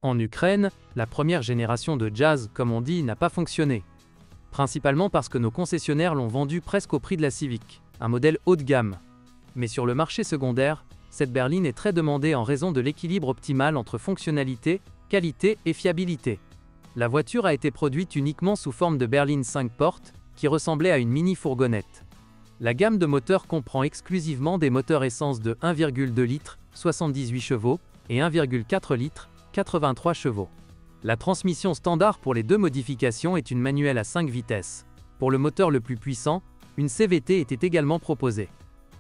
En Ukraine, la première génération de Jazz, comme on dit, n'a pas fonctionné. Principalement parce que nos concessionnaires l'ont vendue presque au prix de la Civic, un modèle haut de gamme. Mais sur le marché secondaire, cette berline est très demandée en raison de l'équilibre optimal entre fonctionnalité, qualité et fiabilité. La voiture a été produite uniquement sous forme de berline 5 portes, qui ressemblait à une mini-fourgonnette. La gamme de moteurs comprend exclusivement des moteurs essence de 1,2 litres, 78 chevaux, et 1,4 litres, 83 chevaux. La transmission standard pour les deux modifications est une manuelle à 5 vitesses. Pour le moteur le plus puissant, une CVT était également proposée.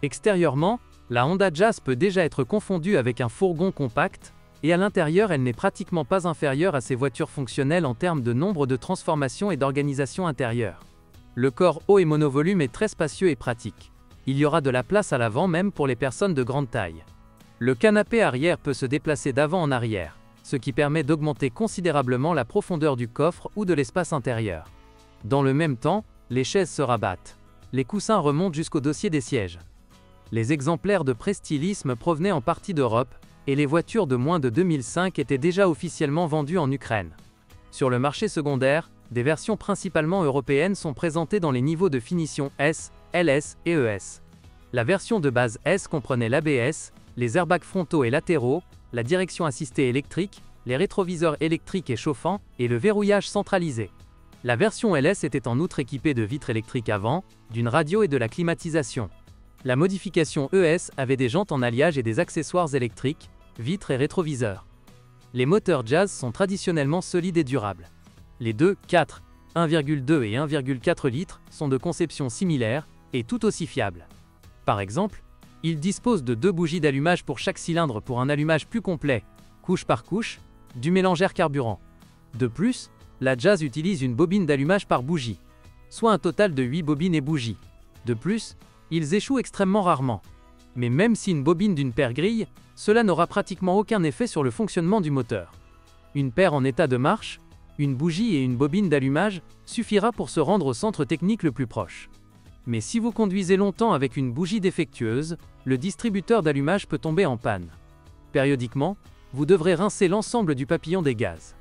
Extérieurement, la Honda Jazz peut déjà être confondue avec un fourgon compact, et à l'intérieur elle n'est pratiquement pas inférieure à ces voitures fonctionnelles en termes de nombre de transformations et d'organisation intérieure. Le corps haut et monovolume est très spacieux et pratique. Il y aura de la place à l'avant même pour les personnes de grande taille. Le canapé arrière peut se déplacer d'avant en arrière, ce qui permet d'augmenter considérablement la profondeur du coffre ou de l'espace intérieur. Dans le même temps, les chaises se rabattent. Les coussins remontent jusqu'au dossier des sièges. Les exemplaires de pré-stylisme provenaient en partie d'Europe, et les voitures de moins de 2005 étaient déjà officiellement vendues en Ukraine. Sur le marché secondaire, des versions principalement européennes sont présentées dans les niveaux de finition S, LS et ES. La version de base S comprenait l'ABS, les airbags frontaux et latéraux, la direction assistée électrique, les rétroviseurs électriques et chauffants, et le verrouillage centralisé. La version LS était en outre équipée de vitres électriques avant, d'une radio et de la climatisation. La modification ES avait des jantes en alliage et des accessoires électriques, vitres et rétroviseurs. Les moteurs Jazz sont traditionnellement solides et durables. Les 2, 4, 1,2 et 1,4 litres sont de conception similaire et tout aussi fiables. Par exemple, ils disposent de 2 bougies d'allumage pour chaque cylindre pour un allumage plus complet, couche par couche, du mélangeur carburant. De plus, la Jazz utilise une bobine d'allumage par bougie, soit un total de 8 bobines et bougies. De plus, ils échouent extrêmement rarement. Mais même si une bobine d'une paire grille, cela n'aura pratiquement aucun effet sur le fonctionnement du moteur. Une paire en état de marche, une bougie et une bobine d'allumage suffira pour se rendre au centre technique le plus proche. Mais si vous conduisez longtemps avec une bougie défectueuse, le distributeur d'allumage peut tomber en panne. Périodiquement, vous devrez rincer l'ensemble du papillon des gaz.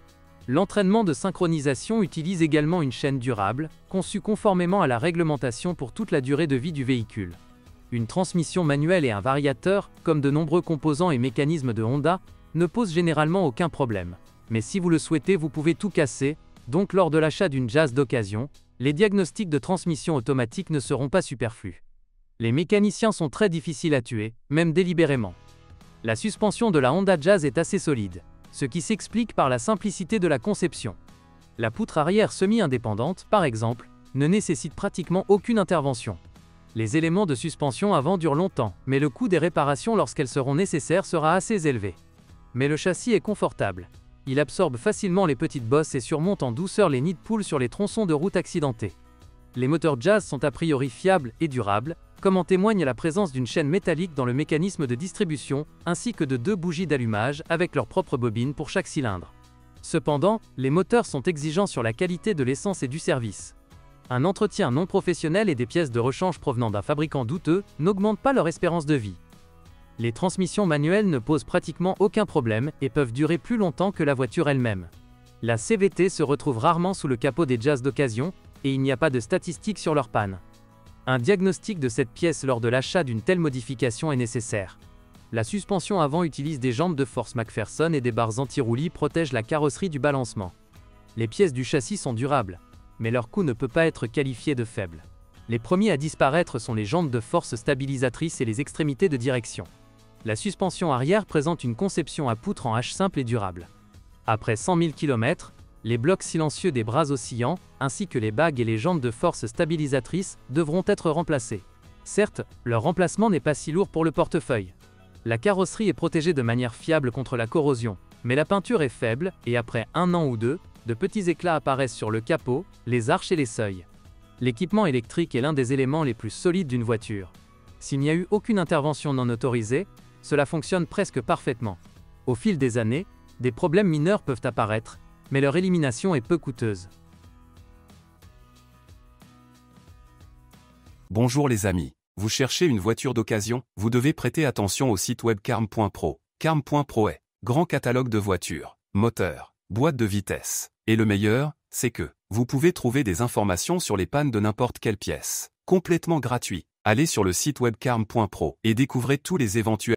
L'entraînement de synchronisation utilise également une chaîne durable, conçue conformément à la réglementation pour toute la durée de vie du véhicule. Une transmission manuelle et un variateur, comme de nombreux composants et mécanismes de Honda, ne posent généralement aucun problème. Mais si vous le souhaitez, vous pouvez tout casser, donc lors de l'achat d'une Jazz d'occasion, les diagnostics de transmission automatique ne seront pas superflus. Les mécaniciens sont très difficiles à tuer, même délibérément. La suspension de la Honda Jazz est assez solide, ce qui s'explique par la simplicité de la conception. La poutre arrière semi-indépendante, par exemple, ne nécessite pratiquement aucune intervention. Les éléments de suspension avant durent longtemps, mais le coût des réparations lorsqu'elles seront nécessaires sera assez élevé. Mais le châssis est confortable. Il absorbe facilement les petites bosses et surmonte en douceur les nids de poules sur les tronçons de route accidentés. Les moteurs Jazz sont a priori fiables et durables, comme en témoigne la présence d'une chaîne métallique dans le mécanisme de distribution, ainsi que de 2 bougies d'allumage avec leur propre bobine pour chaque cylindre. Cependant, les moteurs sont exigeants sur la qualité de l'essence et du service. Un entretien non professionnel et des pièces de rechange provenant d'un fabricant douteux n'augmentent pas leur espérance de vie. Les transmissions manuelles ne posent pratiquement aucun problème et peuvent durer plus longtemps que la voiture elle-même. La CVT se retrouve rarement sous le capot des Jazz d'occasion, et il n'y a pas de statistiques sur leur panne. Un diagnostic de cette pièce lors de l'achat d'une telle modification est nécessaire. La suspension avant utilise des jambes de force McPherson et des barres anti-roulis protègent la carrosserie du balancement. Les pièces du châssis sont durables, mais leur coût ne peut pas être qualifié de faible. Les premiers à disparaître sont les jambes de force stabilisatrices et les extrémités de direction. La suspension arrière présente une conception à poutre en H simple et durable. Après 100 000 km, les blocs silencieux des bras oscillants, ainsi que les bagues et les jambes de force stabilisatrices, devront être remplacés. Certes, leur remplacement n'est pas si lourd pour le portefeuille. La carrosserie est protégée de manière fiable contre la corrosion, mais la peinture est faible, et après 1 an ou 2, de petits éclats apparaissent sur le capot, les arches et les seuils. L'équipement électrique est l'un des éléments les plus solides d'une voiture. S'il n'y a eu aucune intervention non autorisée, cela fonctionne presque parfaitement. Au fil des années, des problèmes mineurs peuvent apparaître, mais leur élimination est peu coûteuse. Bonjour les amis. Vous cherchez une voiture d'occasion? Vous devez prêter attention au site web carm.pro. Carm.pro est grand catalogue de voitures, moteur, boîte de vitesse. Et le meilleur, c'est que vous pouvez trouver des informations sur les pannes de n'importe quelle pièce. Complètement gratuit. Allez sur le site webcarm.pro et découvrez tous les éventuels